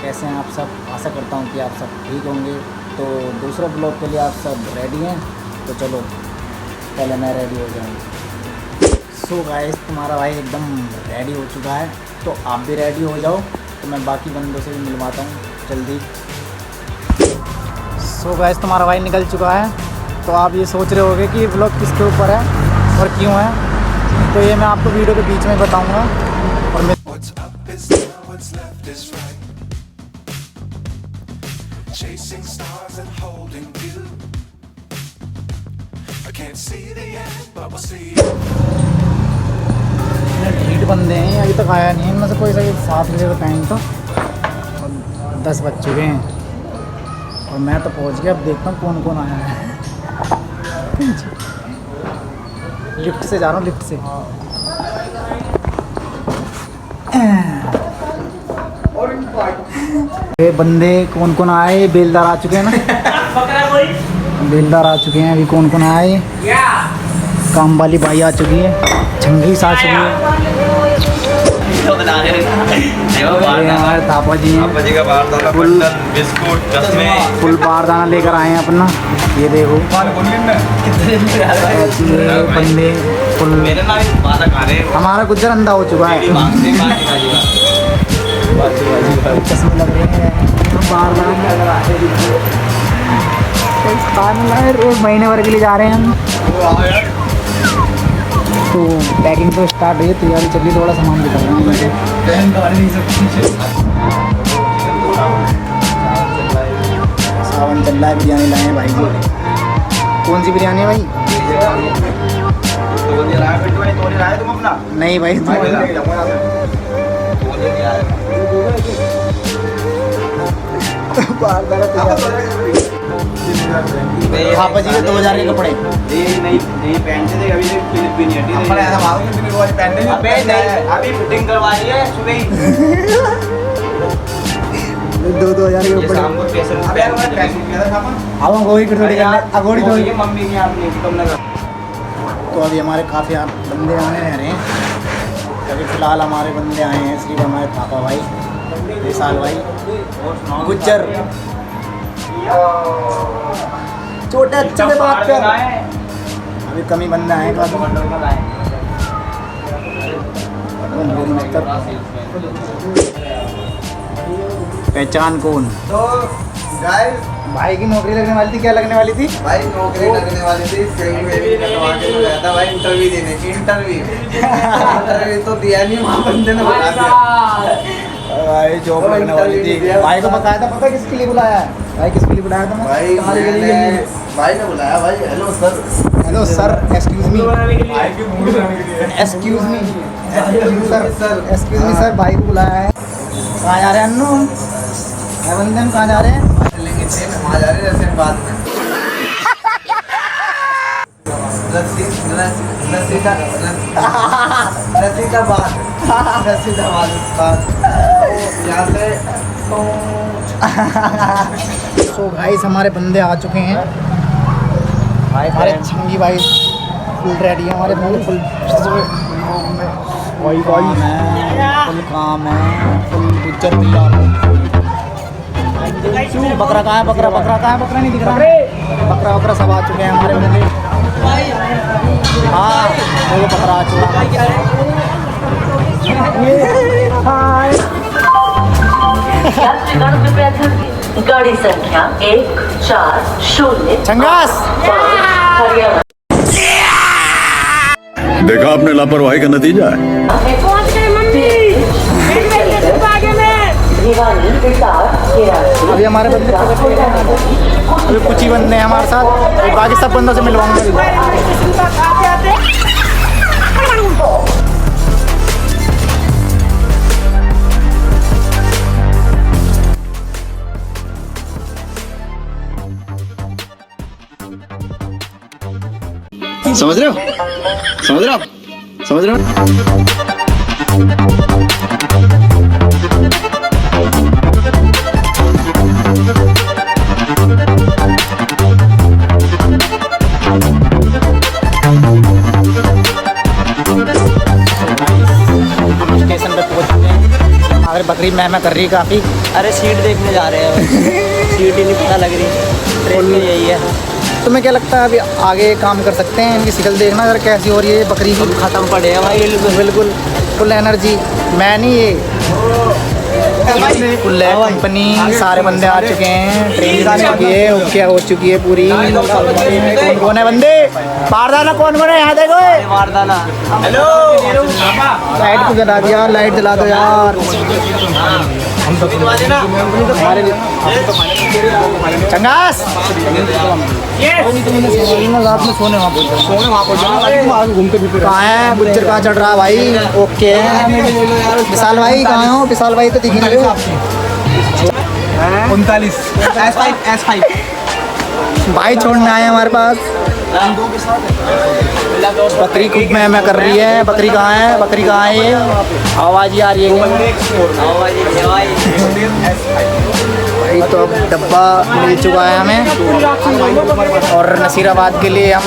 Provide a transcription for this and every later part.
कैसे हैं आप सब। आशा करता हूँ कि आप सब ठीक होंगे। तो दूसरे ब्लॉग के लिए आप सब रेडी हैं, तो चलो पहले मैं रेडी हो जाऊँ। सो गाइस, तुम्हारा भाई एकदम रेडी हो चुका है, तो आप भी रेडी हो जाओ। तो मैं बाकी बंदों से भी मिलवाता हूँ जल्दी। सो गाइस, तुम्हारा भाई निकल चुका है। तो आप ये सोच रहे होगे कि ये ब्लॉग किसके ऊपर है और क्यों है, तो ये मैं आपको वीडियो के बीच में बताऊँगा। और मैं Chasing stars and holding you. I can't see the end, but we'll see it. ढीठ बंदे हैं, अभी तक आया नहीं है इनमें से कोई। सही 7 बजे का टाइम था और 10 बज चुके हैं और मैं तो पहुंच गया। अब देखता हूँ कौन कौन आया है। लिफ्ट से जा रहा हूँ, लिफ्ट से। ये बंदे कौन कौन आए? बेलदार आ चुके हैं ना। बेलदार आ चुके हैं। अभी कौन कौन आए? काम वाली भाई आ चुकी है, झंगी आ चुकी है, हमारे थापा जी हैं। फुल बारदाना लेकर आए हैं अपना। ये देखो बंदे फुल। हमारा गुज्जर अंधा हो चुका है। चश्मे लग रहे हैं, रोज महीने भर के लिए जा रहे हैं हम। तो पैकिंग तो स्टार्ट हुई है, तैयारी चल रही, थोड़ा सामान भी कर रहे हैं। सावन चल रहा है, बिरयानी लाए हैं भाई जी। कौन सी बिरयानी है भाई? नहीं भाई, थापा जी के 2000 के कपड़े नहीं पहनते थे अभी, फिलिप भी नहीं हटी। अभी फिटिंग करवाई है सुबह ही। 2000 के कपड़े। अब अगोड़ी थोड़ी मम्मी की आपने कम लगा। तो अभी हमारे काफ़ी बंदे आने रह रहे हैं। अभी फ़िलहाल हमारे बंदे आए हैं, सिर्फ हमारे थापा भाई, विशाल भाई, गुज्जर। छोटे अच्छे से बात कर। अभी कमी बंदे आए हैं। पहचान कौन? तो गाइस, भाई की नौकरी लगने वाली थी। क्या लगने वाली थी? भाई नौकरी लगने वाली थी। गया था भाई इंटरव्यू देने की। इंटरव्यू तो दिया नहीं, वहाँ बंदे ने बुला दिया। भाई जॉब लगने वाली थी। भाई को बताया था, पता किसके लिए बुलाया है? भाई किसके लिए बुलाया था? भाई भाई ने बुलाया। भाई hello sir. Hello sir, excuse me, excuse me sir, भाई को बुलाया है। कहाँ जा रहे हैं अन्नू? बंदन कहाँ जा रहे हैं? लेंगे ट्रेन, वहाँ जा रहे हैं रसिक बाद में। रसीदाबाद यहाँ से। सो गाइस, हमारे बंदे आ चुके हैं। हमारे छंगी भाई फुल रेडी है। हमारे फुल फुल काम है, फुल गुज्जर तैयार है। बकरा कहाँ है? बकरा नहीं दिख रहा। बकरा सब आ चुके हैं हमारे बंदे। हाँ, वो बकरा आ चुका है। गाड़ी संख्या 140 छंगास। देखा आपने लापरवाही का नतीजा है। अभी हमारे बंदे अभी कुछ ही बंदे हैं हमारे साथ, बाकी सब बंदों से मिलवाऊंगा। समझ रहे हो? बकरी मैं कर रही है काफ़ी। अरे सीट देखने जा रहे हैं सीट ही नहीं पता लग रही ट्रेन में यही है। तुम्हें क्या लगता है अभी आगे काम कर सकते हैं? इनकी शक्ल देखना अगर कैसी हो रही है बकरी की। खत्म पड़े हैं भाई बिल्कुल फुल एनर्जी। मैं नहीं ये फुल है कंपनी, सारे बंदे आ चुके हैं, ट्रेन आ चुकी है, ओके हो चुकी है पूरी। कौन कौन है बंदे? बारदाना कौन कौन है यहाँ देखो। वारदाना हेलो लाइट को जला दिया, लाइट जला दो यार। चंगास रात में सोने वहाँ घूमते फिरते कहाँ है? गुज्जर कहाँ चढ़ रहा है भाई? ओके विशाल भाई कहाँ हो? विशाल भाई तो दिखी नहीं। 39 S5 भाई छोड़ने आए हमारे पास। बकरी खूब मैं कर रही है। बकरी कहाँ है? बकरी कहाँ है? आवाज़ ही आ रही है भाई। तो अब डब्बा मिल चुका है हमें और नसीराबाद के लिए हम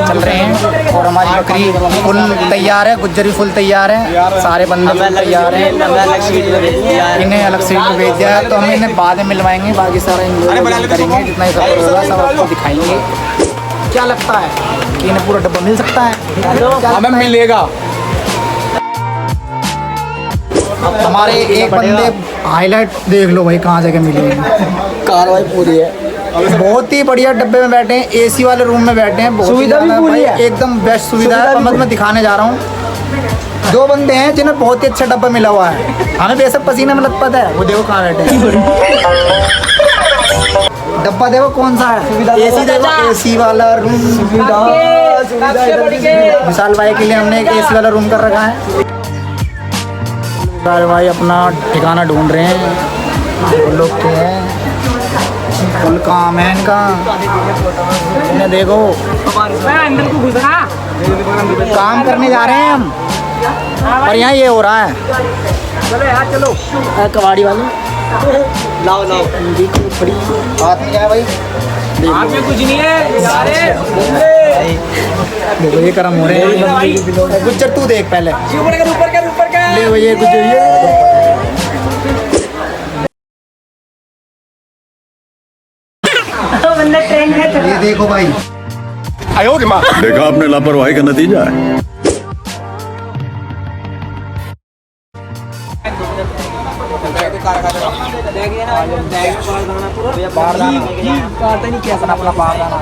चल रहे हैं। और हमारी बकरी फुल तैयार है, गुज्जर भी फुल तैयार है, सारे बंदे फुल तैयार हैं। इन्हें अलग सीट पर भेज दिया है तो हम इन्हें बाद में मिलवाएंगे। बाकी सारा इंजॉय करेंगे, जितना ही सब होगा सब आपको दिखाएंगे। क्या लगता है कि इन्हें पूरा डब्बा मिल सकता है? हमें मिलेगा। हमारे एक बंदे हाईलाइट देख लो भाई कहाँ जगह मिली है। कार्रवाई पूरी है, बहुत ही बढ़िया डब्बे में बैठे हैं, एसी वाले रूम में बैठे हैं। बहुत सुविधा भी पूरी है, एकदम बेस्ट सुविधा है। मैं दिखाने जा रहा हूँ। 2 बंदे हैं जिन्हें बहुत ही अच्छा डब्बा मिला हुआ है। हमें बेशक पसीने में लगता है। वो देखो कहाँ बैठे हैं। डब्बा देखो कौन सा है, एसी देखो, एसी वाला रूम। विशाल भाई के लिए हमने एक एसी वाला रूम कर रखा है। विशाल भाई अपना ठिकाना ढूंढ रहे हैं। वो लोग के हैं, फुल काम है इनका। इन्हें देखो अंदर को घुस रहा, काम करने जा रहे हैं हम और यहाँ ये हो रहा है। चलो यार चलो। कबाड़ी वाले लाओ बड़ी बात नहीं है भाई। आप में कुछ नहीं है यार। देखो ये करम हो रहे हैं। गुज्जर तू देख पहले ऊपर का ले भैया गुज्जर ये देखो भाई। देखा आपने लापरवाही का नतीजा है। अपना बारदाना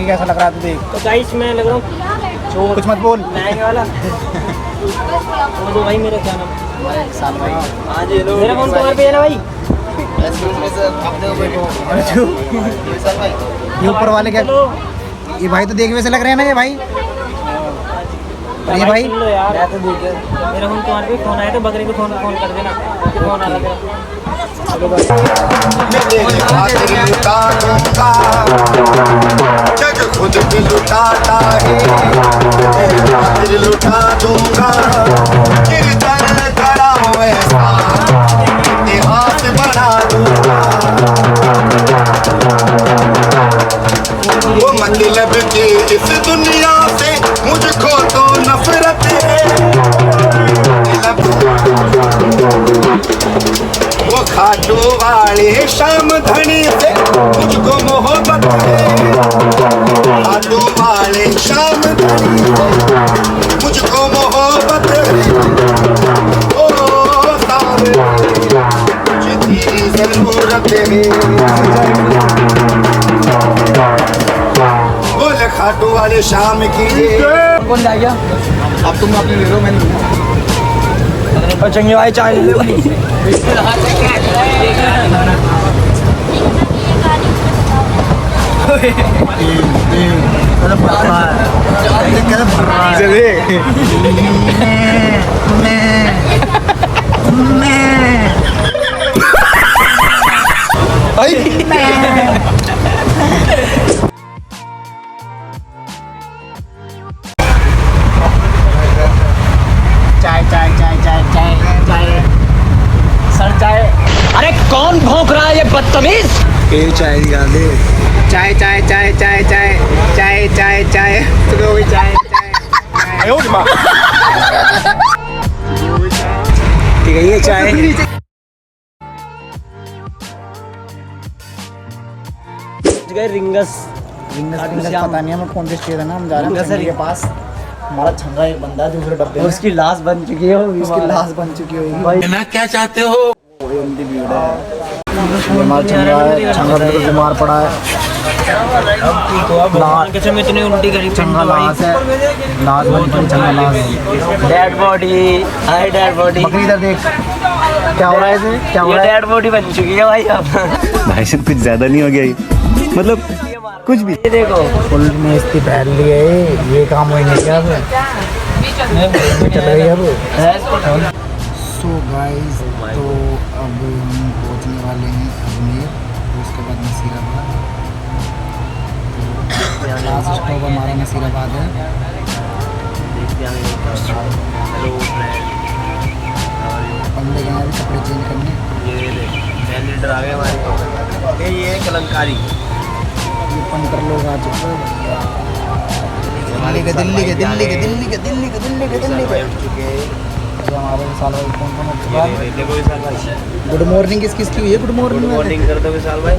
कैसा लग रहा है तू देख। तो गाइस मैं लग रहा हूँ कुछ मत बोल। महंगे वाला वो भाई मेरा क्या नाम साल भाई। हाँ जी मेरा फोन कहाँ पे है ना भाई? ये ऊपर वाले क्या? ये भाई तो देखने से लग रहे हैं ना ये भाई। और ये भाई सुन लो यार, मैं तो मेरा फोन तुम्हारे पे फोन आया तो बकरी को फोन कर देना। फोन आ रहा जग खुद भी लुटाता है, लुटा दूंगा। कीर्तन कराओ ऐसा, इतिहास बना दूंगा। वो मतलब की इस दुनिया से मुझको तो नफरत है। वो खाटू वाले शाम धनी से मुझको मोहब्बत है। खाटू वाले शाम धनी से मुझको मोहब्बत है। ओ सारे मुझे तेरी जरूरत है। बोले खाटू वाले शाम की कौन जाएगा? अब तुम अपने ले लो, मैं और चंगे भाई चाय ले भाई। अरे कौन भौंक रहा है ये बदतमीज? चाय निकाल दे। चाय चाय चाय चाय चाय चाय चाय चाय सुबह हुई चाय चाय। ठीक है ये चाय गए रिंगस पता नहीं हमें कौन से स्टेज है ना, हम जा रहे हैं छंगी के पास। हमारा छंगा एक बंदा है दूसरे डब्बे में, उसकी लाश बन चुकी है, उसकी लाश बन चुकी होगी। कहना क्या चाहते हो? बड़ी उमदी भीड़ है। ये हमारा छंगा है, छंगा बिल्कुल बीमार पड़ा है। में इतनी उल्टी करी छंगा लाश है, लाश बनी पड़ी, छंगा लाश। डेड बॉडी, हाय डेड बॉडी। बकरी इधर देख, क्या हो रहा है इसे, क्या हो रहा है? डेड बॉडी बन चुकी है भाई अब। भाई साहब कुछ ज्यादा नहीं हो गया ये? मतलब कुछ भी। ये देखो पुल में इसकी पहन ली है, ये काम होएंगे क्या अब? चल रही है अब। सो गाइस, तो अब हम पहुंचने वाले हैं अजमेर, तो उसके बाद नसीराबाद। तो लास्ट स्टॉप हमारा नसीराबाद है। बंदे गए हैं अभी कपड़े चेंज करने। लीडर आ गए हमारे, ये कलंकारी। ये पंटर लोग आ चुके हैं। दिल्ली के जो हमारे साल भाई कौन उठ चुका है। गुड मॉर्निंग किस किस की हुई है? गुड मॉर्निंग मॉर्निंग कर दो विशाल भाई,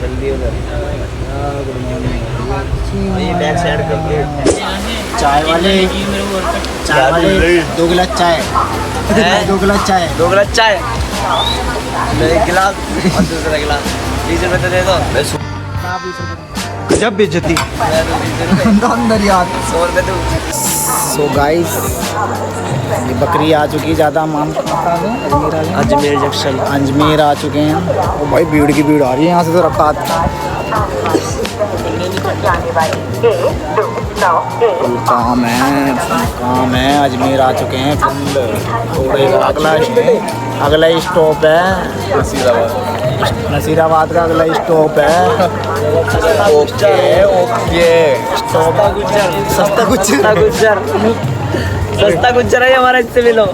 जल्दी हो जाए। Good morning. ये बैक साइड कर दो। चाय वाले 2 गिलास चाय, 2 गिलास चाय, 2 गिलास चाय, एक गिलास और दूसरा गिलास 20 रुपये तो दे दो। गजब बेइज्जती। अंदर यार 100 रुपये दो। सो गाइस, ये बकरी आ चुकी है। ज़्यादा माम अजमेर आ गए, अजमेर जंक्शन अजमेर आ चुके हैं। ओ भाई भीड़ की भीड़ आ रही है यहाँ से तो रफ्तार। काम है, अजमेर आ चुके हैं फुल। अगला स्टॉप है नसीराबाद का अगला स्टॉप है। ओके स्टॉप सस्ता गुज्जर है हमारा, इससे मिलो।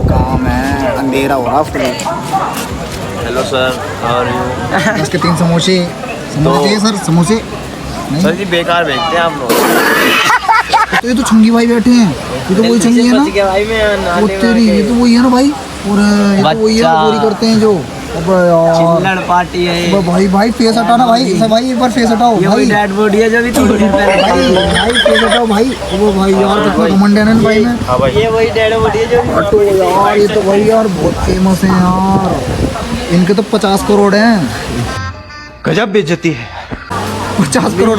काम है, अंधेरा हो रहा फुल। हेलो सर, और 10 के 3 समोसे चाहिए सर, समोसे नहीं? सर जी बेकार बेचते हैं आप लोग। तो ये तो छंगी भाई बैठे हैं, ये तो वही छंगी है ना? भाई मैं वो तेरी, ये तो वही है ना भाई, और ये तो वही है ना, चोरी करते हैं जो। अब यार चिल्लड़ पार्टी है ये। भाई फेस हटाना भाई, भाई एक बार फेस हटाओ ये भाई। डेड बॉडी है जो भी थोड़ी देर पहले भाई फेस हटाओ भाई। वो भाई यार कितना घमंड है ना इन भाई में। ये वही डेड बॉडी है जो भी हटो यार, ये तो भाई यार बहुत फेमस है यार। इनके तो 50 करोड़ हैं। गजब बेइज्जती है। 50 करोड़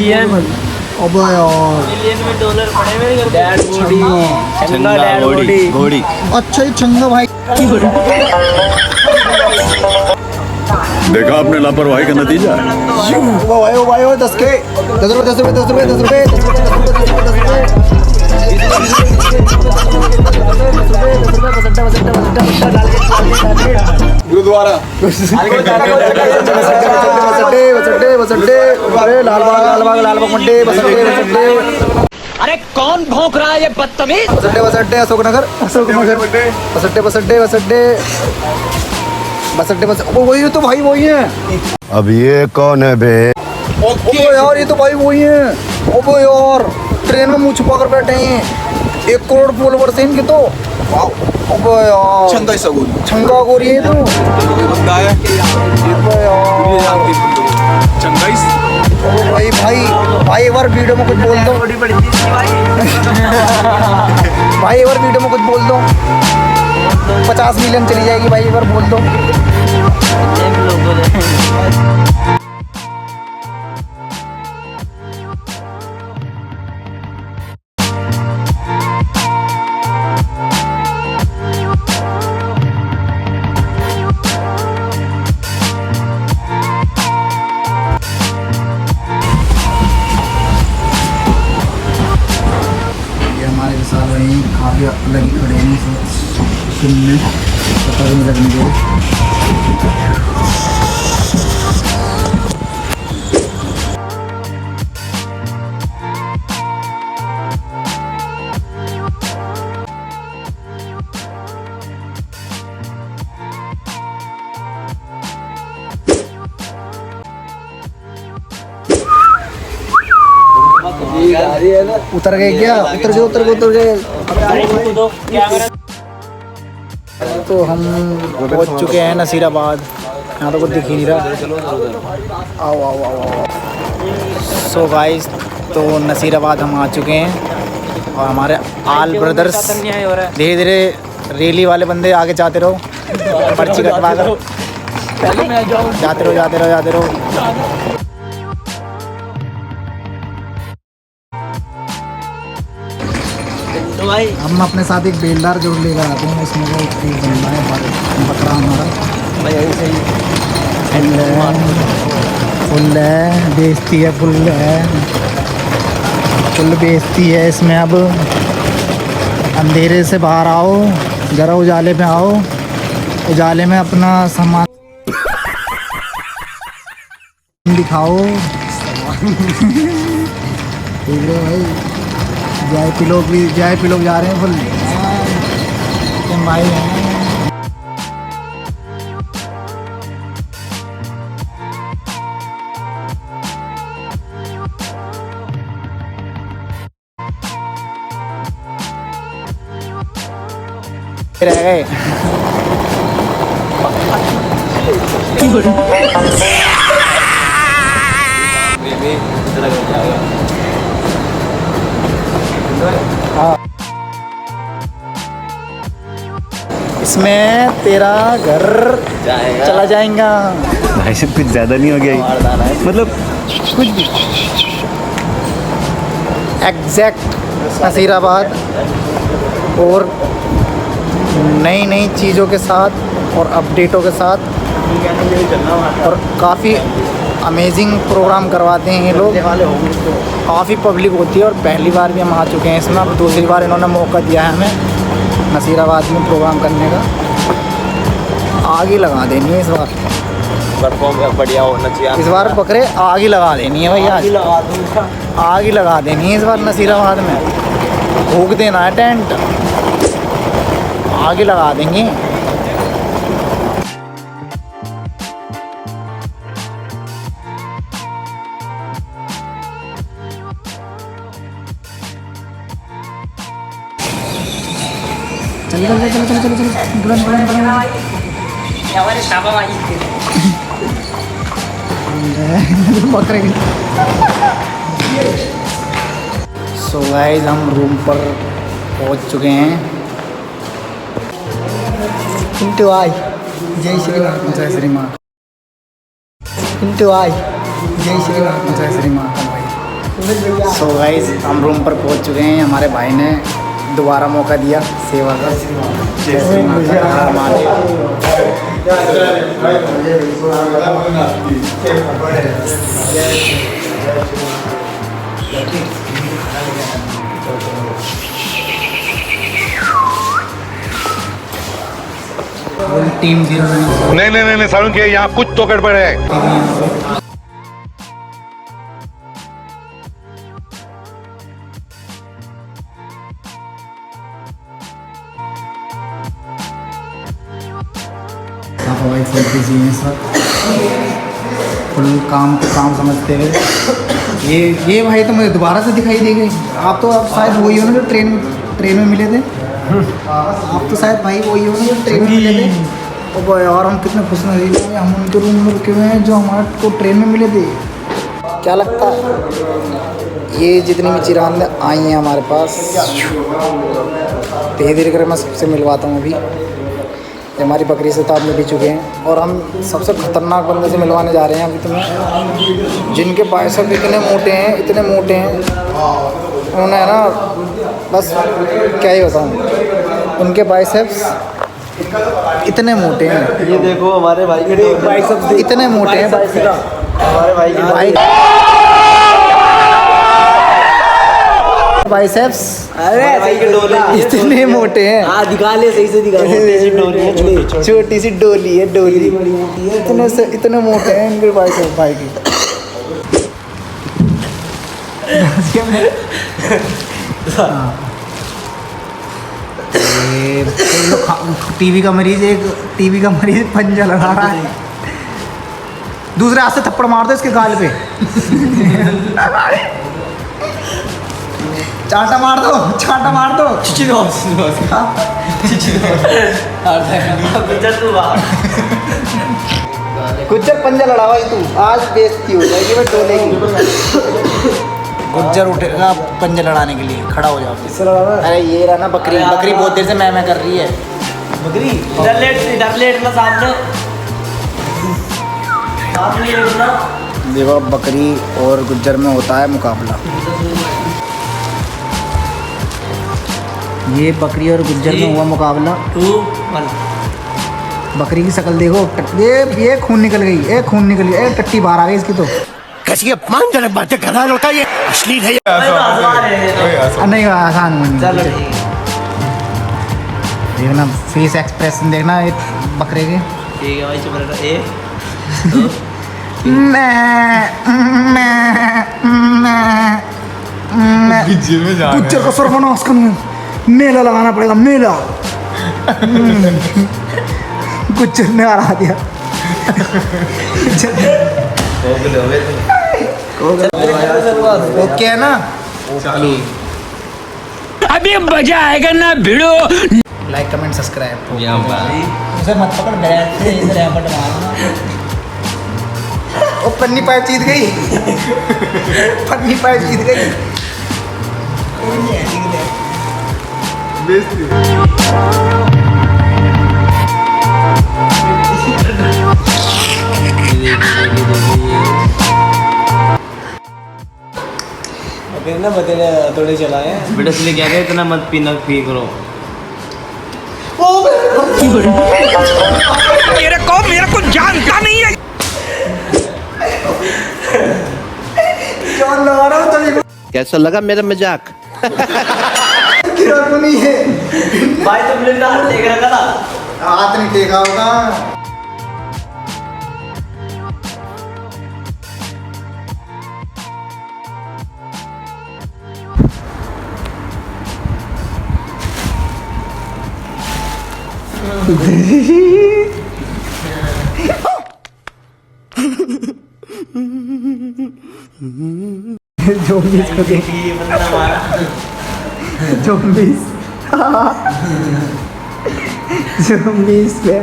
अब यार। मिलियन में डॉलर पड़े मेरे घर। डेड बॉडी, छंगा डेड बॉडी, घोड़ी। अच्छा ये छंगा भाई। देखा आपने लापरवाही का नतीजा। ओ भाई 10 के 10 रुपए 10 रुपए 10 रुपए 10 रुपए 10 रुपए 10 रुपए। गुरुद्वारा। लालबाग मंडी बसड्डे। अरे कौन भौंक रहा है ये बदतमीज? बसड्डे अशोकनगर बसड्डे वही तो भाई वही है। अब ये कौन है बे? ओके यार ये तो भाई वही है। ओबो यार ट्रेन में मुंह छुपा कर बैठे हैं। 1 करोड़ फॉलोवर्स हैं इनके तो। ओबो यार छंगा गोरी है तो। बंदा है ओबो यार ओ भाई एक बार वीडियो में कुछ बोल दो। भाई एक बार वीडियो में कुछ बोल दो, 50 मिलियन चली जाएगी भाई, एक बार बोल दो। काफ़ी अलग ही खड़े हैं सुनने, पता भी नहीं लगने दे। उतर गए क्या? उतर गए। तो हम पहुंच चुके हैं नसीराबाद। यहाँ तो कुछ दिख ही नहीं रहा। आओ आओ आओ आओ। सो गाइस, तो नसीराबाद हम आ चुके हैं और हमारे आल ब्रदर्स धीरे धीरे रैली वाले बंदे आगे जाते रहो, पर्ची कटवा कर जाते रहो जाते रहो जाते रहो। तो भाई हम अपने साथ एक बेलदार जोड़ लेकर आते हैं। इसमें वो एक बंदा है बकरा हमारा भाई यही सही फुल है, बेचती है, फुल बेचती है। इसमें अब अंधेरे से बाहर आओ, ज़रा उजाले पे आओ, उजाले में अपना सामान दिखाओ। देख रहे हो भाई, वीआईपी लोग जा रहे हैं फुल भाई हैं। रह गए इसमें तेरा घर चला जाएगा। भाई साहब कुछ ज्यादा नहीं हो गया? मतलब कुछ एग्जैक्ट नसीराबाद और नई नई चीज़ों के साथ और अपडेटों के साथ और काफ़ी अमेजिंग प्रोग्राम करवाते हैं ये लोग। काफ़ी पब्लिक होती है और पहली बार भी हम आ चुके हैं इसमें। अब दूसरी बार इन्होंने मौका दिया है हमें नसीराबाद में प्रोग्राम करने का। आग ही लगा देनी है इस बार, बढ़िया होना चाहिए। इस बार पकड़े आग ही लगा देनी है भैया, आग ही लगा देनी है इस बार नसीराबाद में। फूक देना है टेंट, आगे लगा देंगे। चलो चलो चलो चलो चलो चलो बुलंद बुलंद बुलंद बकरे। सो गाइस, हम रूम पर पहुंच चुके हैं। पिंटू आई, जय श्री राम। जय श्री माँ। पिंटू आई, जय श्री राम। जय श्री माँ। सो गाइस, हम रूम पर पहुंच चुके हैं। हमारे भाई ने दोबारा मौका दिया सेवा का। जय श्री माँ। टीम 0 नहीं सारुण के यहाँ कुछ तो गड़बड़ है। हवाई फुल बिजी हैं सब, फुल काम को काम समझते हुए। ये भाई तो मुझे दोबारा से दिखाई दे गई। आप तो अब शायद वही हो ना जो ट्रेन में मिले थे। आप तो शायद भाई वही हो ना जो ट्रेन में मिले थे। और यार हम कितने खुश नसीब हैं, हम उनके रूम में रुके हुए हैं जो हमारे को ट्रेन में मिले थे। क्या लगता है ये जितनी भी चिरांद आई हैं हमारे पास, धीरे धीरे कर मैं सबसे मिलवाता हूँ। अभी हमारी बकरी से ताब में भी चुके हैं और हम सबसे ख़तरनाक बंदे से मिलवाने जा रहे हैं अभी तुम्हें, जिनके बाइसेप्स इतने मोटे हैं, इतने मोटे हैं। उन्हें ना बस क्या ही बताऊँ, उनके बाइसेप्स इतने मोटे हैं। ये देखो हमारे भाई के बाइसेप्स इतने मोटे हैं हमारे भाई के बाइसेप्स अरे भाई के डोले इतने मोटे हैं। हाँ दिखा ले, सही से दिखा ले। छोटी सी डोली है, डोली इतने मोटे हैं इनके बाइसेप्स भाई की। टीवी का मरीज पंजा लगा रहा है। दूसरे हाथ से थप्पड़ मार दो इसके गाल पे। चाटा मार दो, चाटा मार दो। गुज्जर पंजा लड़ा भाई तू, आज बेइज्जती हो जाएगी मैं टोलेगी। गुज्जर उठेगा पंजा लड़ाने के लिए, खड़ा हो जाओ। अरे ये रहा ना बकरी, बकरी बहुत देर से मैं कर रही है। बकरी इधर लेट ना सामने लेटना। देखो बकरी और गुज्जर में होता है मुकाबला। ये बकरी और गुज्जर में हुआ मुकाबला। 2 1 बकरी की शक्ल देखो, ये खून निकल गई, एक खून निकल गई, एक टट्टी बाहर आ गई इसकी तो। कैसी अपमानजनक बातें कर रहा है लड़का, ये अश्लील है ये। नहीं आसान नहीं। चलो ठीक देखना फेस एक्सप्रेशन देखना एक बकरे के। है भाई, चुप रहना। 1 2 गुज्जर का सर्वनाश करना, मेला लगाना पड़ेगा, मेला। गुज्जर ने हरा दिया। ओके है ना? अभी मजा आएगा ना भिड़ो। Like comment subscribe. भाई उसे मत पकड़, बैठ से इधर रैपट मारना। ओ पन्नी पाइप जीत गई। पन्नी पाइप जीत गई। कोई नहीं है, जीत गए। ना बतेने थोड़े चलाए बेटा, इसलिए क्या है इतना मत पीना, पी करो। मेरे को जानता नहीं है। जॉन लगा रहा हूँ तभी कैसा लगा मेरा मजाक? नहीं है। भाई तुमने ना हाथ टेक रखा था। हाथ नहीं टेका होगा। ज़ोंबीज़ को देख, ज़ोंबीज़ ज़ोंबीज़ पे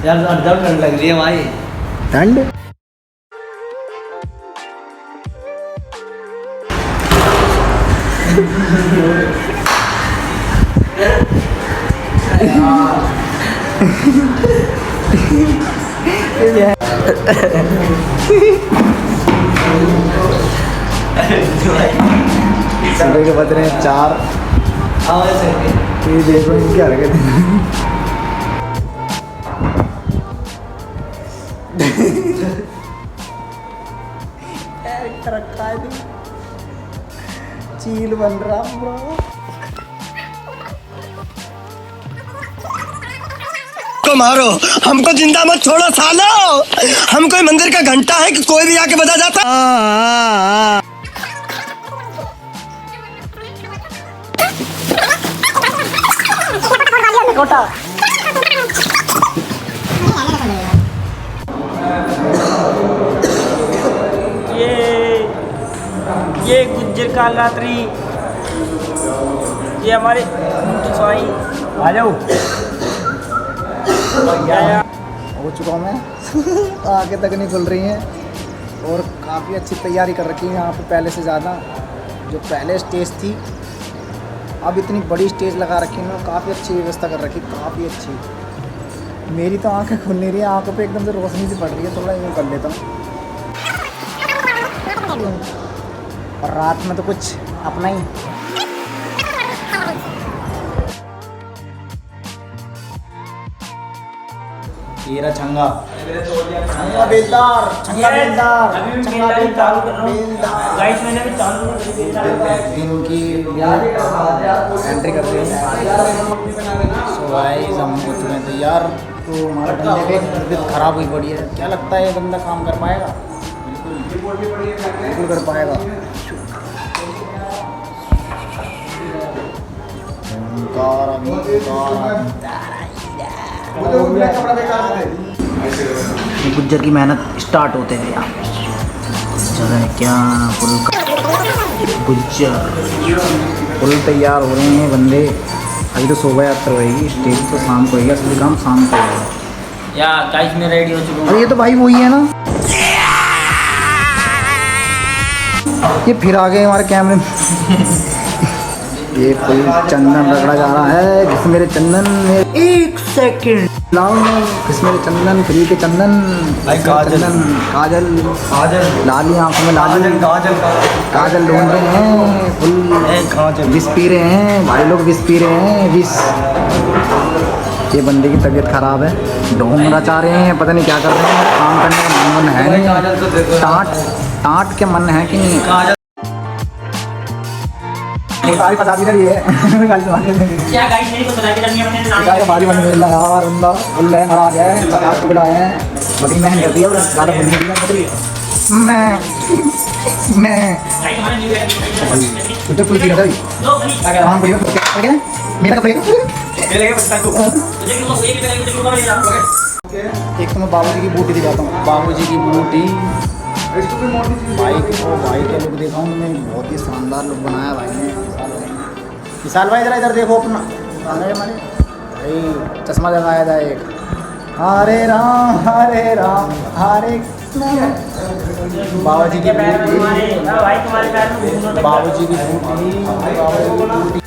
यार एकदम ठंड लग रही है भाई। ठंड सुबह के बज रहे हैं 4। ये देखो इनकी हरकत। रखा है चील बन रहा ब्रो। को मारो, हमको जिंदा मत छोड़ो सालो। हम कोई मंदिर का घंटा है कि कोई भी आके बजा जाता। ये गुज्जर काल रात्रि, ये हमारे स्वाई आ जाओ। हो चुका हूँ मैं। आगे तक नहीं खुल रही हैं और काफ़ी अच्छी तैयारी कर रखी है यहाँ पे पहले से ज़्यादा। जो पहले स्टेज थी, अब इतनी बड़ी स्टेज लगा रखी है, काफ़ी अच्छी व्यवस्था कर रखी, काफ़ी अच्छी। मेरी तो आंखें खुल नहीं रही है, आंखों पे एकदम से रोशनी सी पड़ रही है, थोड़ा यूँ कर लेता हूँ। और रात में तो कुछ अपना ही। ये रहा छंगा, छंगा बेलदार, छंगा बेलदार, छंगा बेलदार, गाइस मैंने भी चालू कर दी। दिन की एंट्री करते हैं। सो गाइस हम हो चुके हैं तैयार। तो हमारा बंदे की तबीयत खराब हुई पड़ी है। क्या लगता है ये बंदा काम कर पाएगा? बिल्कुल कर पाएगा। कपड़ा गुज्जर की मेहनत स्टार्ट होते थे यहाँ पे। गुज्जर है क्या पुल गुज्जर पुल तैयार हो रहे हैं बंदे। अभी तो शोभा यात्रा होएगी, स्टेज तो शाम को होएगा, असली काम शाम को होएगा। या गाइस मैं रेडी हो चुका हूँ। अरे ये तो भाई वही है ना, ये फिर आ गए हमारे कैमरे में। ये कोई चंदन रगड़ा जा रहा है, घिस मेरे चंदन मेरे, एक सेकंड लाओ, घिस मेरे चंदन, फ्री के चंदन, चंदन काजल लाली आंखों में लाली काजल ढूंढ रहे हैं, फुल विष पी रहे हैं भाई लोग, विष पी रहे हैं विष। ये बंदे की तबीयत खराब है, ढोंग नचा रहे हैं, पता नहीं क्या कर रहे हैं, काम करने का मन है नहीं, टाँट के मन है कि नहीं। गाड़ी फंसा दी ना ये गाड़ी क्या गाइस मेरी को बता के करनी है अपने नाम गाड़ी बारी बन गई यार, बंदा फुल है मरा गया है, पचास को बिठाए हैं, बड़ी मेहनत कर दी है, ज़्यादा बंदी मैं उधर पुल की नजर काम करिए मेरा कपड़े एक तो मैं बाबूजी की बूटी दिखाता हूँ, बाबूजी की बूटी बाइक को भाई का लुक देखा हूँ मैं, बहुत ही शानदार लुक बनाया भाई ने। विशाल भाई जरा इधर देखो अपना, अरे हमारे भाई चश्मा लगाया जाए एक, हरे राम हरे बाबा जी की बूटी, बाबू जी की बूटी।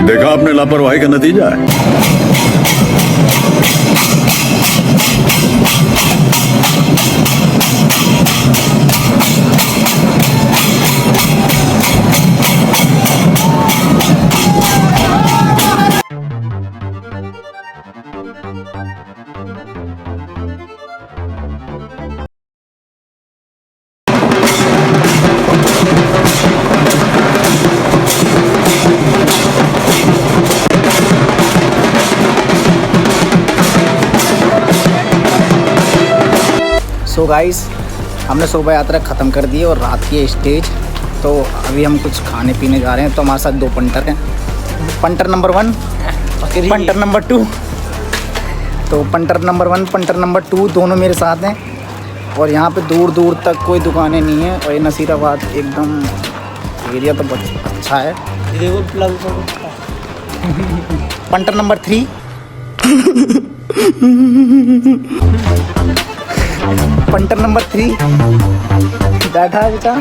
देखा आपने लापरवाही का नतीजा है। सो गाइस हमने शोभा यात्रा ख़त्म कर दी और रात की स्टेज, तो अभी हम कुछ खाने पीने जा रहे हैं। तो हमारे साथ दो पंटर हैं, पंटर नंबर 1, पंटर नंबर 2। तो पंटर नंबर 1 पंटर नंबर 2 दोनों मेरे साथ हैं। और यहाँ पे दूर दूर तक कोई दुकानें नहीं है, और ये नसीराबाद एकदम एरिया तो बहुत अच्छा है। पंटर नंबर 3 पंटर नंबर 3 बैठा है बेटा।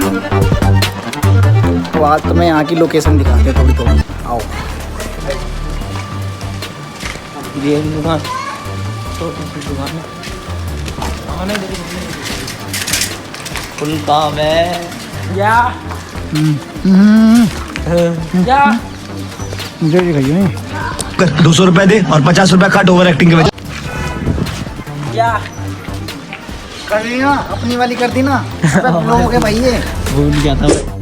तो आज तो मैं यहाँ की लोकेशन दिखाते थोड़ी थोड़ी, आओ। ये दुकान छोटी सी दुकान फुल काम है या मुझे दिखाइए नहीं, 200 रुपए दे और 50 रुपए काट ओवर एक्टिंग के वजह। क्या कर ली ना, अपनी वाली कर दी ना। सब लोगों के भाई ये। भूल गया था मैं।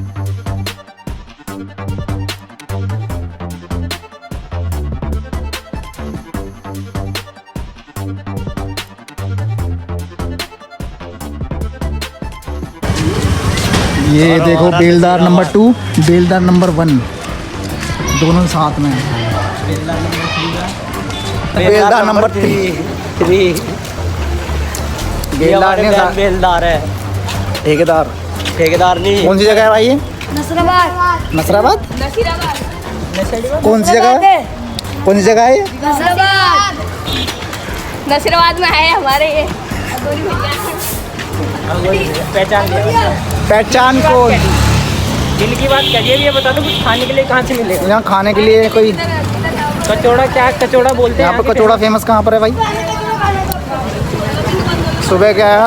ये देखो बेलदार नंबर 2, बेलदार नंबर 1, दोनों साथ में। बेलदार नंबर 3। बेलदार नहीं था, बेलदार है, ठेकेदार। ठेकेदार नहीं। कौन सी जगह है भाई ये? नसराबाद। नसराबाद? नसीराबाद। कौन सी जगह है? कौन सी जगह है ये? नसराबाद। नसीराबाद में है हमारे ये। पहचान लिया। पहचान कौन? दिल की बात करिए, ये बता दो कुछ खाने के लिए कहाँ से मिलेगा? यहाँ खाने के लिए कोई कचौड़ा, क्या कचौड़ा बोलते हैं यहाँ पे? कचौड़ा फेमस कहाँ पर है भाई? सुबह क्या है?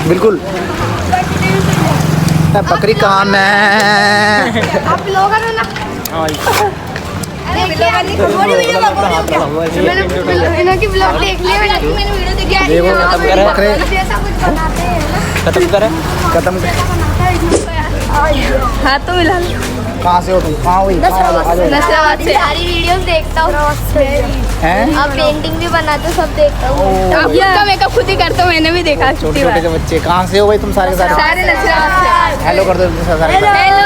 बिल्कुल। बकरी कहाँ में? आप लोग ना। मैंने की ब्लॉग देख लिया, मैंने वीडियो देखी। देखो खत्म करे बकरे, खत्म करें। खत्म। हाँ तो मिला। कहाँ से हो तुम? कहाँ हुई? नसराबाद से सारी वीडियोस देखता हूँ। हैं? आप पेंटिंग भी बनाते हो, सब देखता हूँ। आप खुद का मेकअप खुद ही करते हो, मैंने भी देखा। छोटे छोटे के बच्चे कहाँ से हो भाई तुम? सारे के सारे सारे नसराबाद से। हेलो कर दो सारे। हेलो।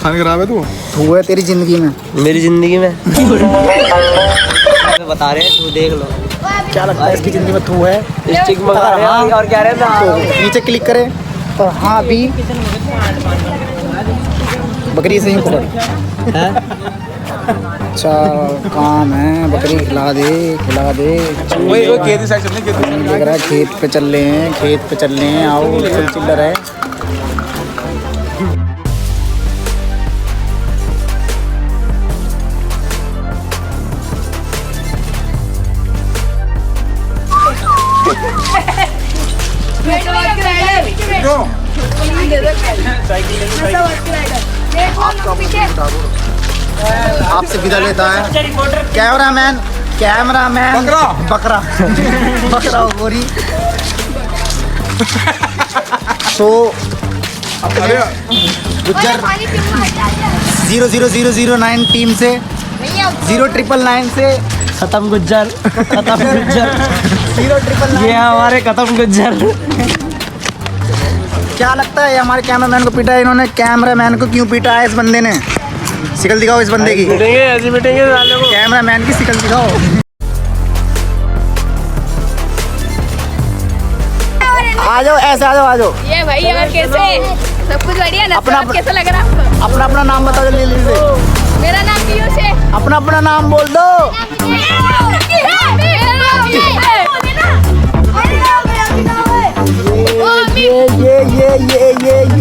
खाने खराब है तू? तू है तेरी जिंदगी में। मेरी जिंदगी में बता रहे हैं, तू देख लो। क्या लगता है इसकी जिंदगी में तू है? स्टिक मंगा रहे हैं और क्या रहे तो नीचे क्लिक करें और हाँ भी बकरी से ही पकड़। अच्छा काम है, बकरी खिला दे खिला दे। वही खेती साइड चलने, खेती लग रहा है खेत पे चल रहे हैं, खेत पे चल रहे हैं। आओ फुल चिल्लर है। आपसे विदा लेता है कैमरामैन। कैमरामैन बकरा बकरा गोरी। तो गुज्जर 00009 टीम से 0999 से खत्म गुज्जर, खत्म गुज्जर। 0999 ये हमारे खत्म गुज्जर। क्या लगता है हमारे कैमरामैन को पीटा है इन्होंने? कैमरामैन को क्यों पीटा है इस बंदे ने? शिकल दिखाओ इस बंदे की। ऐसे बैठेंगे साले को। कैमरामैन की शिकल दिखाओ। आ जाओ, ऐसे आ जाओ, आ जाओ। ये भाई और कैसे? सब कुछ बढ़िया ना? अपना- कैसा लग रहा है आपको? अपना अपना नाम बताओ जल्दी जल्दी से। मेरा नाम पीयूष है। अपना अपना नाम बोल दो।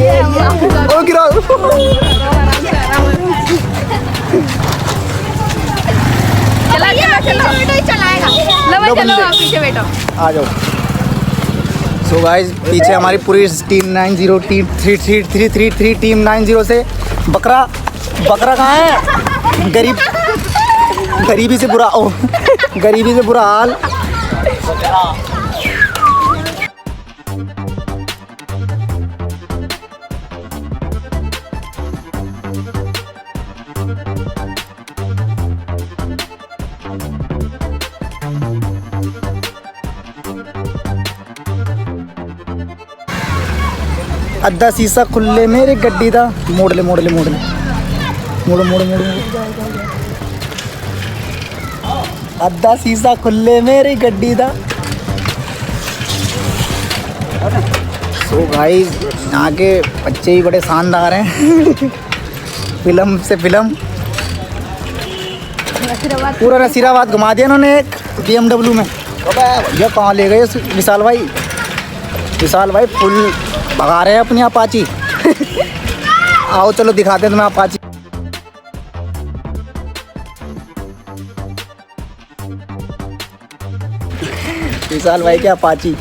ये ओ गिरा। चलो चलो आप पीछे बैठो। आ जाओ। सो गाइस पीछे हमारी पूरी टीम 90 टीम 333 टीम 90 से बकरा कहाँ है? गरीबी से बुरा गरीबी से बुरा हाल। अद्धा शीशा खुले मेरे गड्डी दा। मोड़ ले मोड़ ले मोड़ ले मोड़ मोड़ मोड़। अद्धा शीशा खुले मेरी गड्डी दा। सो गाइस यहाँ के बच्चे ही बड़े शानदार हैं। फिल्म से फिल्म पूरा नसीराबाद घुमा दिया इन्होंने एक BMW में। ये कहाँ ले गए विशाल भाई? विशाल भाई फुल भगा रहे हैं अपनी अपाची। आओ चलो दिखाते हैं तुम्हें अपाची। विशाल भाई क्या अपाची।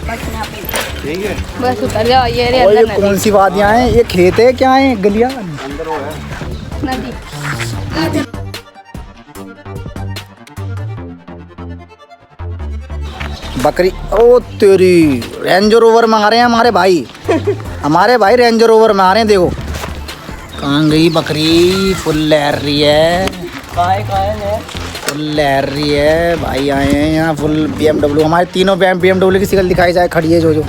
बस उतर जाओ ये रे और ये अंदर कौन सी वादियाँ हैं? ये खेत है क्या है? गलियाँ? नदी। बकरी, ओ तेरी, रेंज रोवर में आ रहे हैं हमारे भाई। हमारे भाई रेंज रोवर में आ रहे हैं, देखो कहाँ गई बकरी। फुल लहर रही है, फुल लहर रही है। भाई आए हैं यहाँ फुल BMW, हमारे तीनों BMW की शिकल दिखाई जाए, खड़ी है जो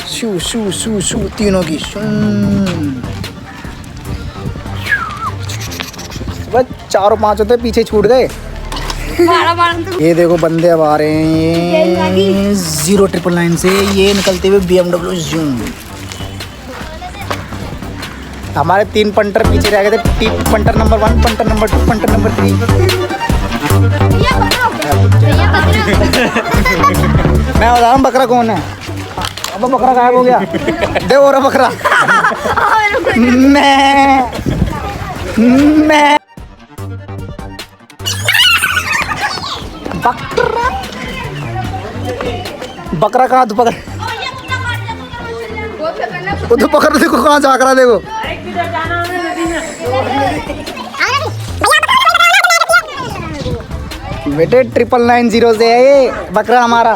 शू शू शू शू तीनों की। बस 4-5 होते पीछे छूट गए। ये देखो बंदे अब आ रहे हैं 0999 से, ये निकलते हुए BMW जूम। हमारे 3 पंटर पीछे रह गए थे। Punter number 1, punter number 2, punter number 3। मैं बता रहा हूँ बकरा कौन है। अब बकरा गायब हो गया। दे हो रहा बकरा। मैं बकरा कहाँ? तू पकड़, तू पकड़, देखो कहाँ जा रहा, देखो। बेटे 999 से है ये बकरा हमारा।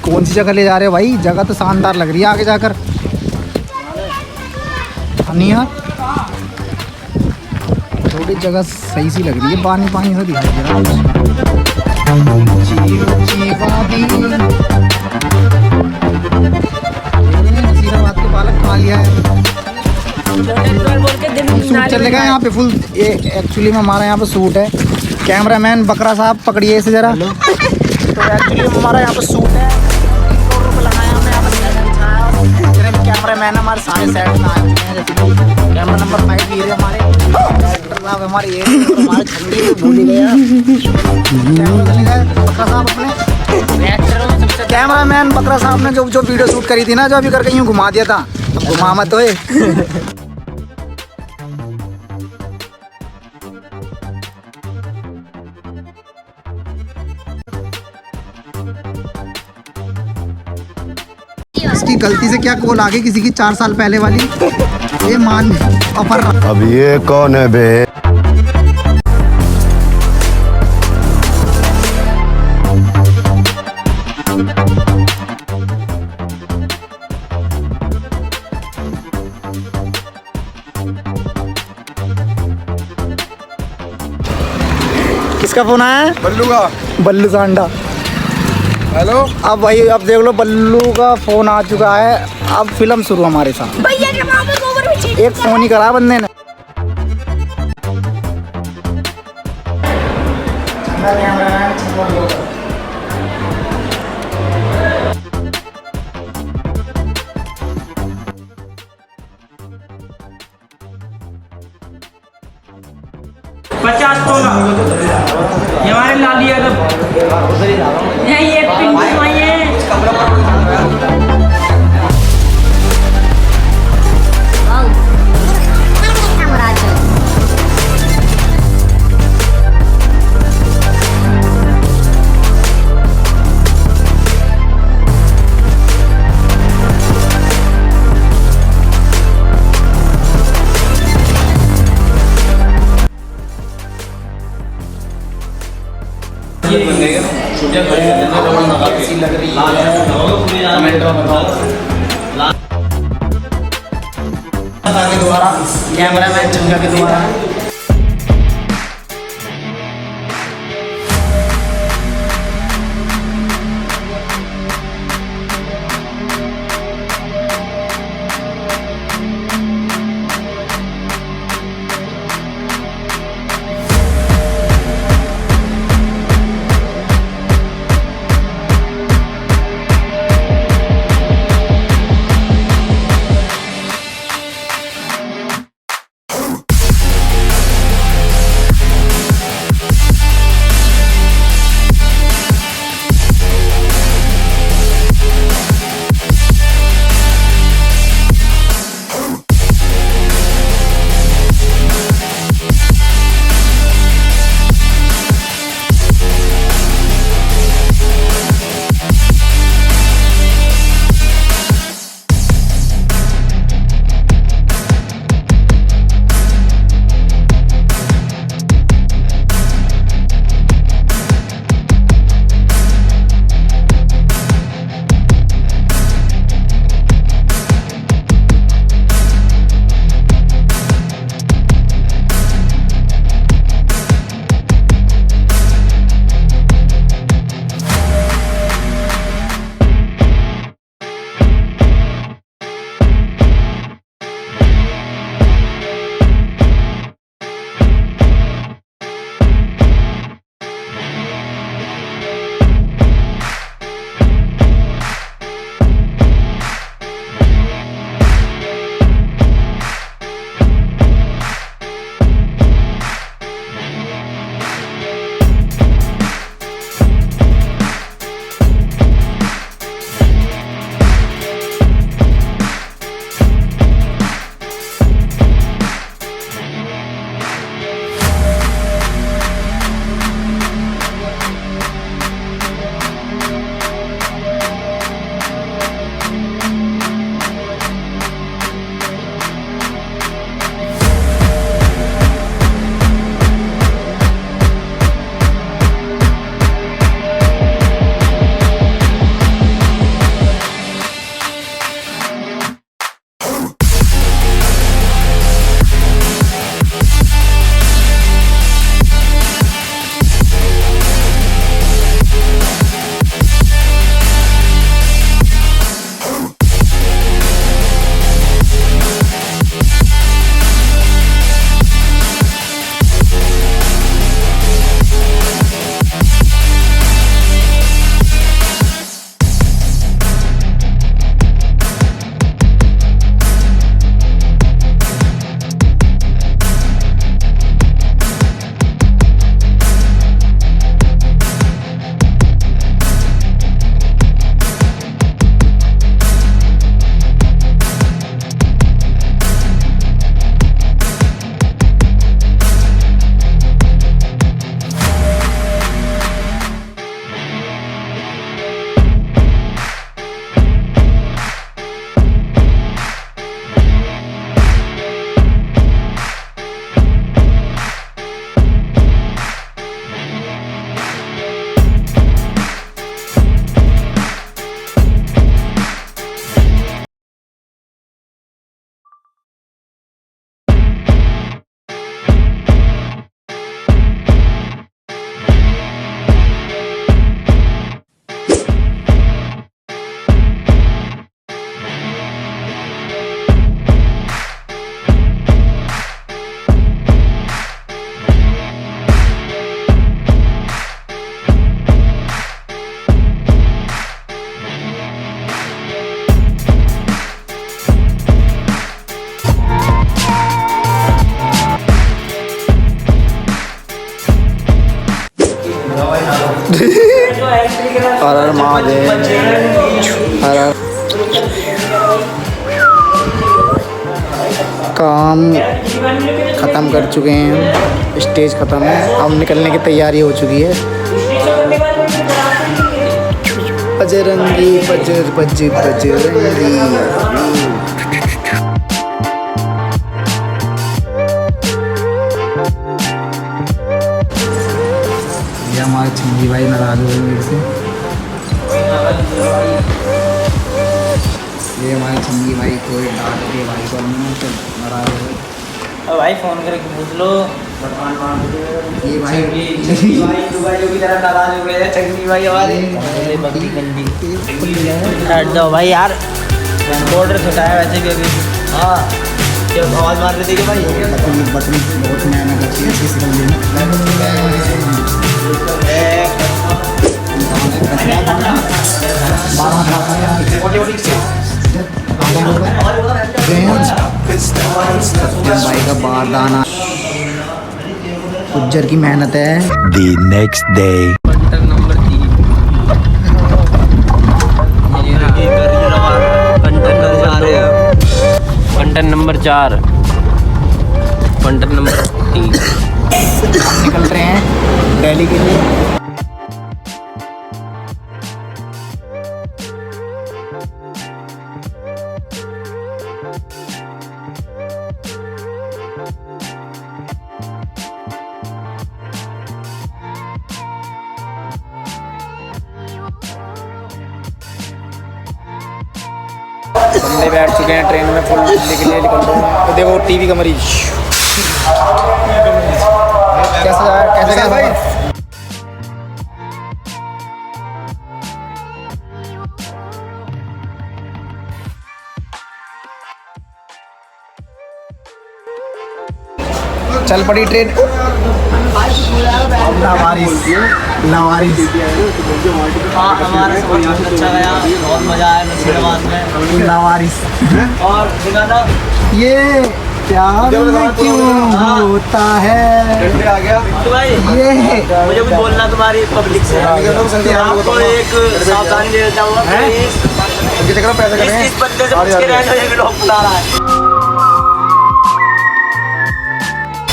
कौन सी जगह ले जा रहे हो भाई? जगह तो शानदार लग रही है आगे जाकर। नहीं यार, थोड़ी जगह सही सी लग रही है, पानी पानी से दिखाई दे रहा है। नसीराबाद के पालक खा लिया है। सूट चलेगा यहाँ पे फुल। ये एक्चुअली में हमारा यहाँ पे सूट है। कैमरामैन बकरा साहब पकड़िए इसे जरा। तो एक्चुअली हमारा यहाँ पे सूट है, कैमरामैन हमारे सारे सेट में आ चुके हैं। जैसे कि कैमरा नंबर 5 भी है हमारे डायरेक्टर साहब, हमारे ये हमारे छंडी को भूल ही गया। कैमरा चले गए बकरा साहब अपने। कैमरामैन बकरा साहब ने जो वीडियो शूट करी थी ना, जो अभी करके यूँ घुमा दिया था। अब घुमा मत होए। इसकी गलती से क्या कॉल आ गई किसी की 4 साल पहले वाली। ये मान अपर। अब ये कौन है बे? किसका फोन आया? बल्लू का। बल्लू सांडा। हेलो। अब भाई अब देख लो, बल्लू का फोन आ चुका है। अब फिल्म शुरू हमारे साथ। एक फोन ही करा बंदे ने। ये हमारे लाली यादव ये पिंटू भाई है। कैसी लग रही है कमेंट में बताओ। के द्वारा कैमरामैन चंगा के द्वारा हर हर महादेव, हर हर। काम ख़त्म कर चुके हैं, स्टेज ख़त्म है, अब निकलने की तैयारी हो चुकी है। बजरंगी बजरंगी। ये हमारे छंगी भाई नाराज हो गए मेरे से। ये हमारे छंगी भाई कोई डांट के भाई को हमने नाराज हो गए। अब भाई फोन करके पूछ लो। ये भाई दुबई की तरह नाराज हो गए चंगी भाई हमारे। बकरी गंदी हट जाओ भाई यार, बॉर्डर छुटाया वैसे भी अभी। हाँ क्यों आवाज़ मार रहे थे कि भाई बकरी बकरी बहुत मेहनत करती है इसकी भाई का बारदाना गुज्जर की मेहनत है। The next day. Punter number 3 punter number 4 punter number 3 निकल रहे हैं दिल्ली के लिए। बंदे बैठ चुके हैं ट्रेन में, फुल दिल्ली के लिए निकल रहे हैं। तो देखो टीवी का मरीज कैसे गया भाई? चल पड़ी ट्रेन। लावारिस लावारिस। हमारा सफर बहुत अच्छा गया, बहुत मजा आया नसीराबाद में। लावारिस और दिखाना ये प्यार में क्यों होता है आ गया तो भाई ये मुझे कुछ बोलना तुम्हारी पब्लिक से। आपको एक सावधानी दे देता हूँ, इस बंदे से पूछ के रहना, ये ब्लॉग बता रहा है।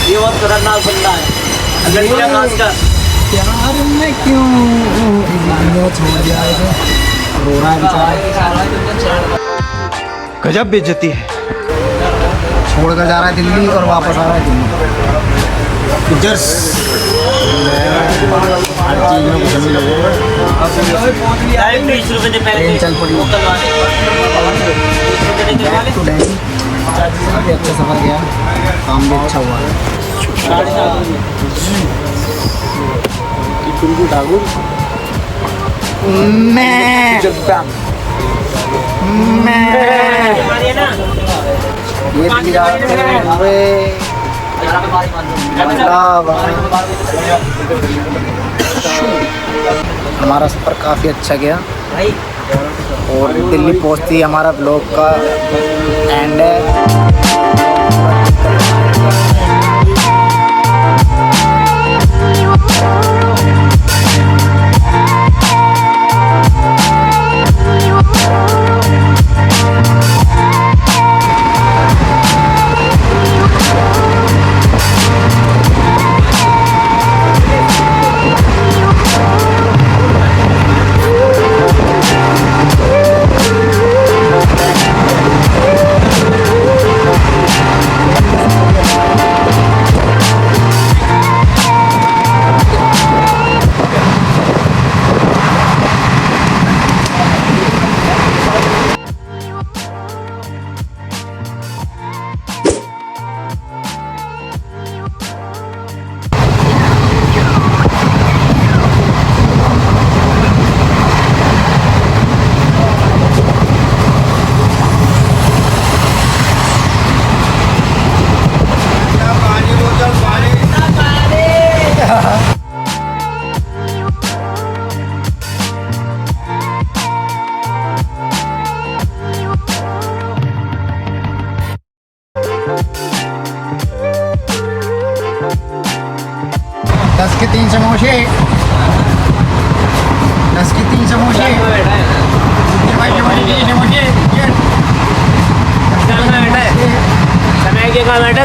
ये बहुत खतरनाक बंदा है, लड़कियां खासकर। प्यार में क्यों छोड़ दिया इसे, रो रहा है बेचारा। गजब बेइज्जती है। छोड़ कर जा रहा है दिल्ली और वापस आ रहा है दिल्ली। गुजर्स हर चीज़ में कुछ नहीं लगेगा। ट्रेन चल पड़ी। Back to Delhi. काफ़ी अच्छा सफ़र गया, काम भी अच्छा हुआ है। मैं ये हमारा सफ़र काफ़ी अच्छा गया और दिल्ली पहुंचती ही हमारा ब्लॉग का एंड है।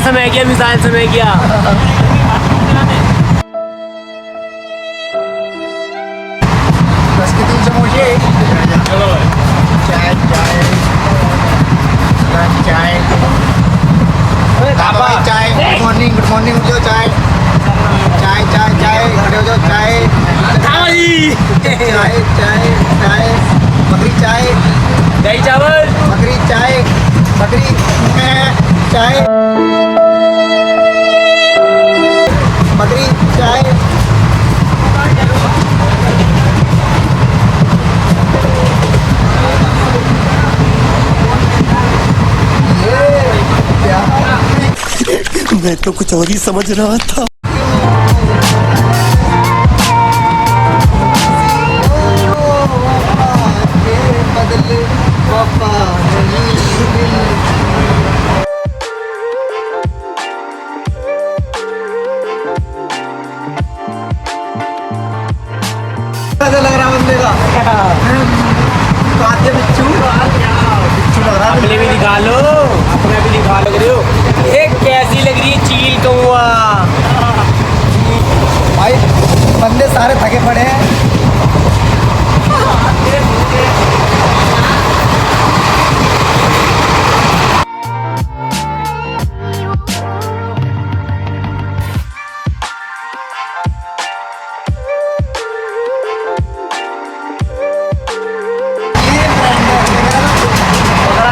समय किया, मिसाइल समय किया। चाय गुड मॉर्निंग जो चाय चाय चाय चाय खड़े हो जाओ चाय चाय चाय चाय बकरी चाय दही चावल बकरी चाय बकरी चाय बकरी चाय मैं तो कुछ और ही समझ रहा था। बदले पापा कैसा लग रहा बंदे का काते बिच्छू लग रहा अपने भी दिखा लो, अपने भी दिखा लग रहे हो। ये कैसी लग रही है चील कौआ? भाई बंदे सारे थके पड़े हैं।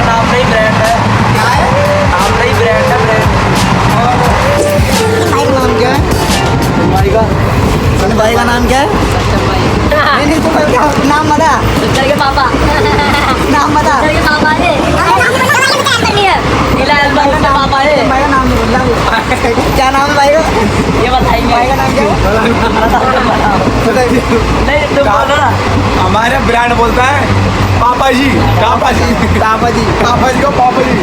नाम नहीं ब्रांड है, नाम नहीं ब्रांड है, ब्रांड। नाम क्या है भाई का? सनी भाई का नाम क्या है? नहीं नहीं तुम्हें क्या नाम बता? सुंदर के पापा नाम बता। सुंदर के पापा है पापा है भाई का नाम नहीं बोल रहा। क्या नाम है भाई का? ये बताइए भाई का नाम क्या है? नहीं तुम बोलो ना। हमारा ब्रांड बोलता है पापा जी पापा जी पापा जी पापा जी को पापा जी।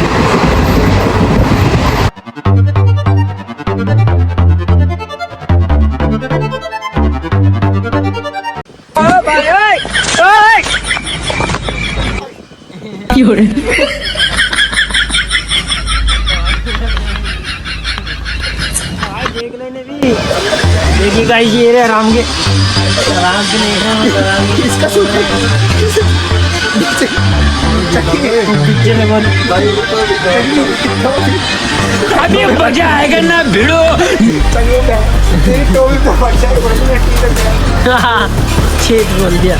देखिए गाइस ये रहे आराम के नहीं है इसका अभी मजा आएगा ना भिड़ो। छेद बोल दिया।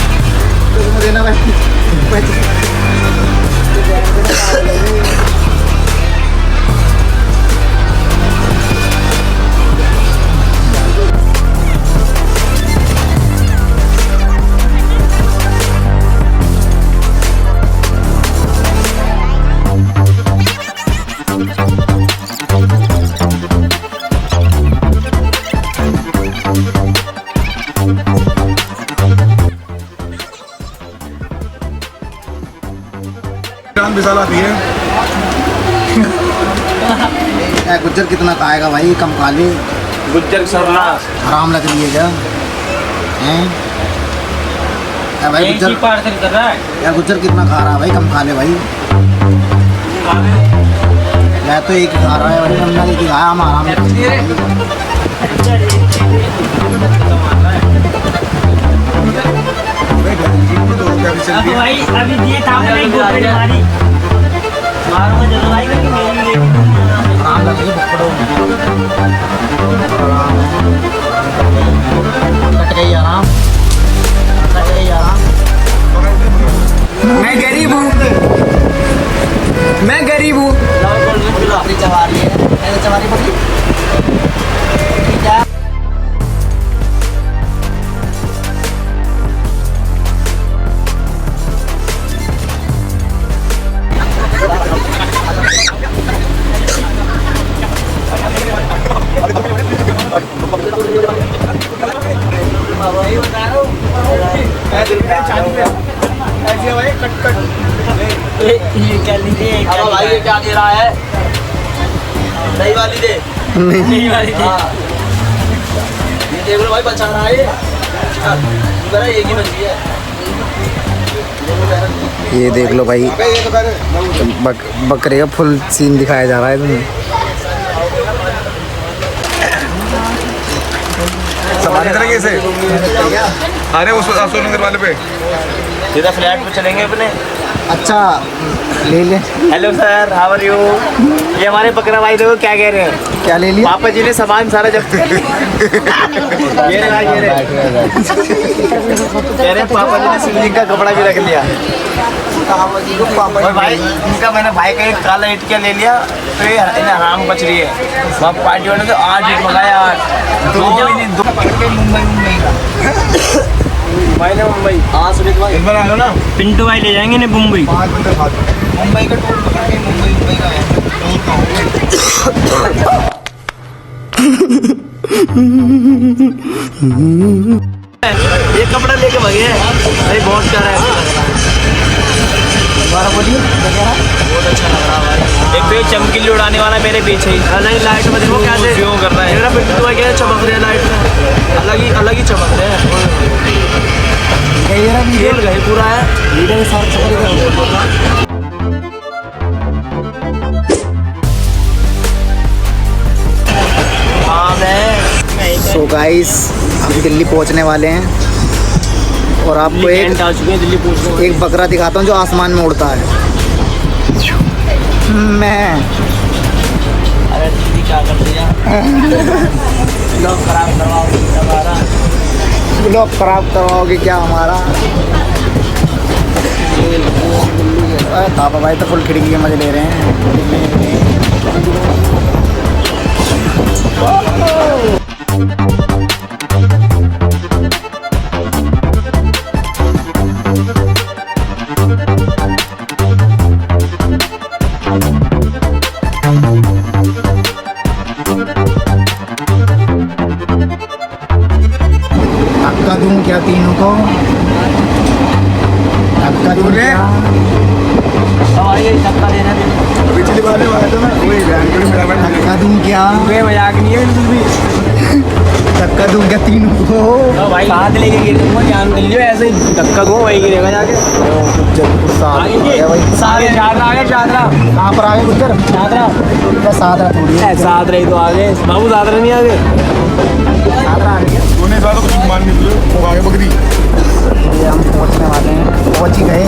गुज्जर कितना खाएगा भाई? कम खा ले। गुज्जर सरला आराम लग रही है क्या? हैं? भाई गुज्जर पार्सल कर रहा है यार, गुज्जर कितना खा रहा है भाई? कम खा ले भाई। मैं तो एक ही खा रहा है भाई, हमने एक ही खाया, हम आराम से। भाई अभी ये था नहीं गोली मारी मारो में जलवाई करके मेरी आराम लगे पकड़ो। कट गई आराम, कट गई आराम। मैं गरीब हूँ, मैं गरीब हूँ। चवारी है, चवारी पकड़ी। ये क्या लीजिए भाई ये क्या दे रहा है? नई वाली दे, नहीं वाली थी। ये देख लो भाई बचा रहा है ये। मेरा एक ही बची है। ये देख लो भाई, बकरे का फुल सीन दिखाया जा रहा है तुम्हें। तरीके से अरे उस सोनगर वाले पे सीधा फ्लैट पे चलेंगे अपने। अच्छा ले ले। Hello sir, how are you? ये हमारे बकरा भाई देखो क्या कह रहे हैं। क्या ले लिया? पापा जी ने सामान सारा जब्त कर लिया। ये रहे कह रहे पापा जी ने सिंगिंग का कपड़ा भी रख लिया। और भाई इनका मैंने भाई का एक काला इटकिया ले लिया तो ये इन्हें हराम बच रही है। वहाँ पार्टी वाले तो 8 इट मंगाया, 8 दो ही नहीं, 2 मुंबई भाई ने मुंबई। हाँ सुनीत भाई इस बार आ लो ना, पिंटू भाई ले जाएंगे ना मुंबई। मुंबई का टूर पकड़ के मुंबई का है। ये कपड़ा लेके भागे भाई, बहुत प्यारा है। दोबारा बोलिए। बहुत अच्छा लग रहा है भाई। एक तो ये चमकीली उड़ाने वाला मेरे पीछे ही अलग लाइट में देखो कैसे क्यों कर रहा है। मेरा पिंटू भाई क्या चमक रहे हैं लाइट में, अलग ही चमक रहे हैं। खेल गए पूरा है लीडर के साथ सो गाइस हम दिल्ली पहुंचने वाले हैं और आपको एक बकरा दिखाता हूँ जो आसमान में उड़ता है। मैं अरे दीदी क्या कर दिया। लोग खराब करवाओगे हमारा, ब्लॉग खराब करवाओगे क्या हमारा। पापा भाई तो फुल खिड़की के मजे ले रहे हैं। धक्का दूं क्या तीनों को? धक्का दूं क्या? धक्का देना पिछली बार आया था ना वही धक्का दूं क्या? मजाक नहीं है बिल्कुल भी। धक्का दूं क्या तीनों को? तो भाई साथ लेके गिरेगा, जान दिलियो ऐसे ही धक्का को वही गिरेगा जाके। सारे चादरा आ गए, चादरा कहाँ पर आ गए गुजर? चादरा सादरा थोड़ी है। साथ रही तो आगे बाबू, चादरा नहीं आगे। सादरा आ गया। तूने सारा कुछ मान नहीं दिया वो आगे बकरी। ये हम पहुँचने वाले हैं, पहुँच ही गए।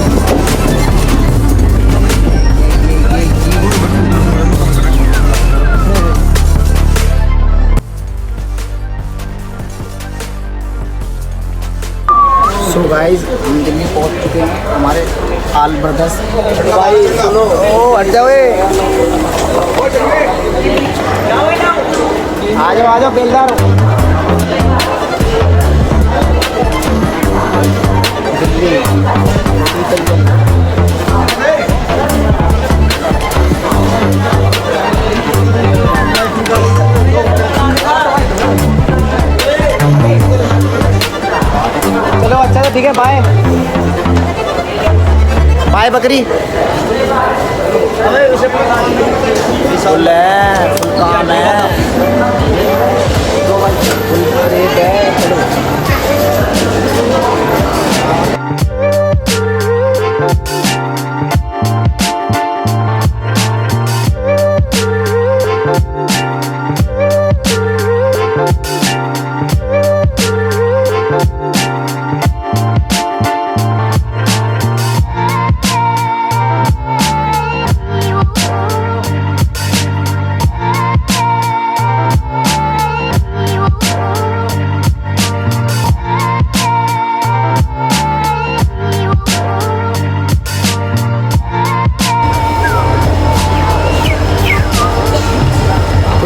सो गाइस हम दिल्ली पहुँच चुके हैं। हमारे आल ब्रदर्स भाई सुनो, ओ हट जाओ, आ जाओ बेलदार। चलो अच्छा है, ठीक है, बाय बाय बकरी। फुल है, फुल काम है, फुल रेट है। चलो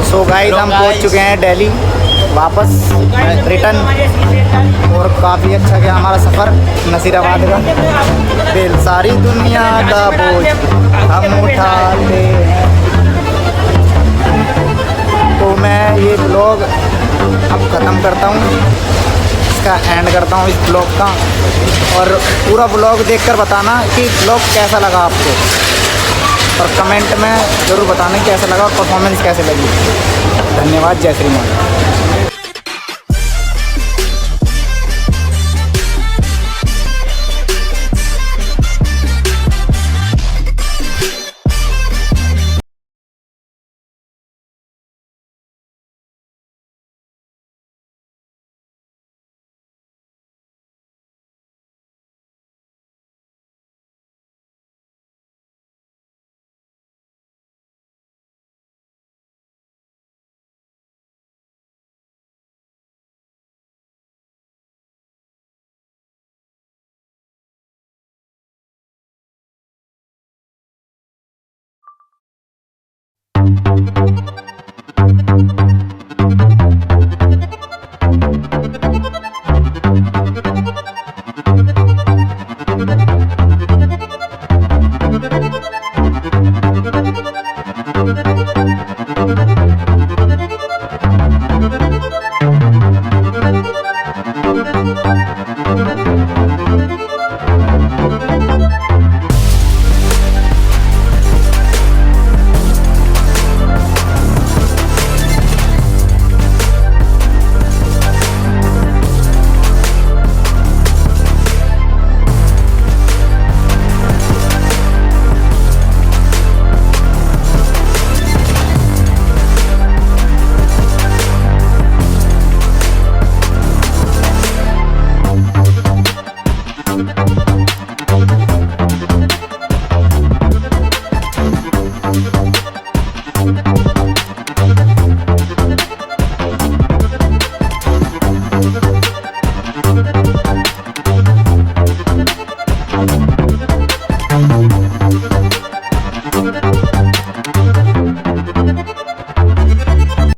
सो गाइस हम पहुंच चुके हैं दिल्ली वापस रिटर्न। और काफ़ी अच्छा गया हमारा सफ़र नसीराबाद का। दिल सारी दुनिया का बोझ हम उठाते हैं। तो मैं ये ब्लॉग अब ख़त्म करता हूँ, इसका एंड करता हूँ इस ब्लॉग का। और पूरा ब्लॉग देखकर बताना कि ब्लॉग कैसा लगा आपको, और कमेंट में ज़रूर बताना कैसा लगा और परफॉर्मेंस कैसे लगी। धन्यवाद। जय श्री मान। है।